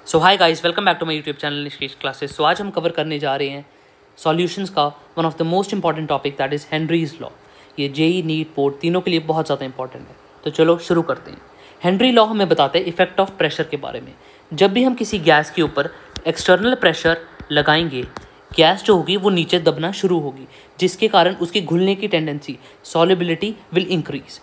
So hi guys, welcome back to my YouTube channel Nishkesh classes. So आज हम cover करने जा रहे हैं सॉल्यूशंस का one of the most important topic, that is Henry's law. ये जेई, नीट, पोर्ट तीनों के लिए बहुत ज़्यादा इंपॉर्टेंट है। तो चलो शुरू करते हैं। हेनरी लॉ हमें बताते हैं इफेक्ट ऑफ प्रेशर के बारे में। जब भी हम किसी गैस के ऊपर एक्सटर्नल प्रेशर लगाएंगे, गैस जो होगी वो नीचे दबना शुरू होगी, जिसके कारण उसकी घुलने की tendency, solubility will increase.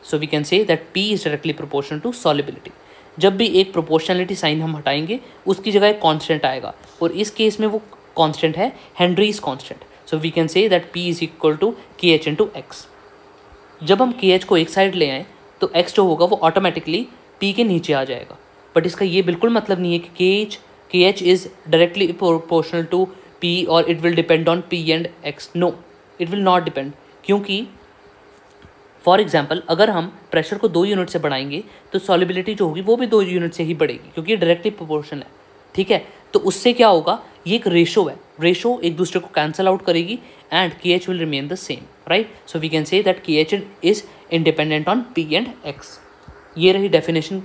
So we can say that P is directly proportional to solubility. जब भी एक प्रोपोर्शनलिटी साइन हम हटाएंगे, उसकी जगह एक कांस्टेंट आएगा, और इस केस में वो कांस्टेंट है Henry's constant. So we can say that P is equal to KH into x. जब हम KH को एक साइड ले आएँ तो X जो होगा वो ऑटोमेटिकली P के नीचे आ जाएगा। बट इसका ये बिल्कुल मतलब नहीं है कि KH is directly proportional to P और it will depend on P and X। No, it will not depend, क्योंकि फॉर एग्जाम्पल अगर हम प्रेशर को 2 यूनिट से बढ़ाएंगे तो सॉल्युबिलिटी जो होगी वो भी 2 यूनिट से ही बढ़ेगी, क्योंकि ये डायरेक्टली प्रोपोर्शनल है। ठीक है, तो उससे क्या होगा, ये एक रेशो है, रेशो एक दूसरे को कैंसल आउट करेगी and KH will remain the same, right. So we can say that KH is independent on P and X। ये रही डेफिनेशन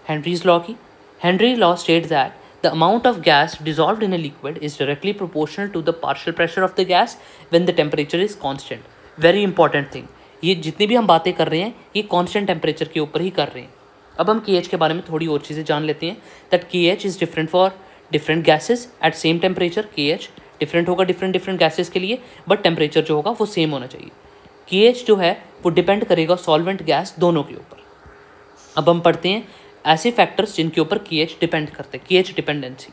हेनरीज लॉ की। Henry law state that the amount of gas dissolved in a liquid is directly proportional to the partial pressure of the gas when the temperature is constant. Very important thing. ये जितनी भी हम बातें कर रहे हैं ये कांस्टेंट टेम्परेचर के ऊपर ही कर रहे हैं। अब हम KH के बारे में थोड़ी और चीज़ें जान लेते हैं। That KH is different for different gases at same temperature. KH different होगा डिफरेंट गैसेस के लिए, बट टेम्परेचर जो होगा वो सेम होना चाहिए। KH जो है वो डिपेंड करेगा सॉल्वेंट गैस दोनों के ऊपर। अब हम पढ़ते हैं ऐसे फैक्टर्स जिनके ऊपर KH डिपेंड करते हैं, KH dependency.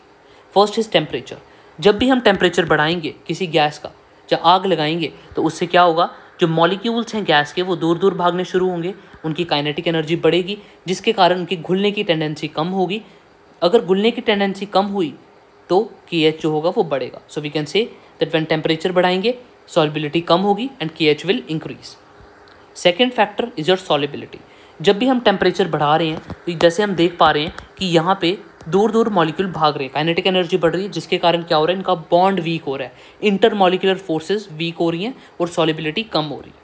First is temperature. जब भी हम टेम्परेचर बढ़ाएंगे किसी गैस का, जब आग लगाएंगे तो उससे क्या होगा, जो मॉलिक्यूल्स हैं गैस के वो दूर दूर भागने शुरू होंगे, उनकी काइनेटिक एनर्जी बढ़ेगी, जिसके कारण उनकी घुलने की टेंडेंसी कम होगी। अगर घुलने की टेंडेंसी कम हुई तो KH जो होगा वो बढ़ेगा। So we can say that when temperature बढ़ाएंगे सॉल्युबिलिटी कम होगी and KH will increase. Second factor is your solubility. जब भी हम टेम्परेचर बढ़ा रहे हैं तो जैसे हम देख पा रहे हैं कि यहाँ पे दूर दूर मॉलिक्यूल भाग रहे हैं, काइनेटिक एनर्जी बढ़ रही है, जिसके कारण क्या हो रहा है, इनका बॉन्ड वीक हो रहा है, इंटर मॉलिक्यूलर फोर्सेस वीक हो रही हैं और सॉल्युबिलिटी कम हो रही है,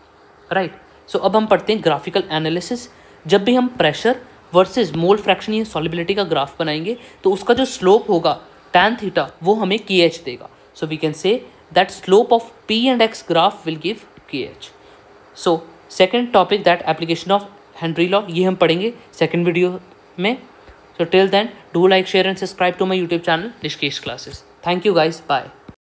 राइट। सो अब हम पढ़ते हैं ग्राफिकल एनालिसिस। जब भी हम प्रेशर वर्सेस मोल फ्रैक्शन या सॉल्युबिलिटी का ग्राफ बनाएंगे तो उसका जो स्लोप होगा tan थीटा वो हमें KH देगा। So we can say that slope of P and X graph will give KH। So second topic that application of Henry law, ये हम पढ़ेंगे सेकेंड वीडियो में। So till then, do like, share and subscribe to my YouTube channel, Nishkesh Classes. Thank you guys. Bye.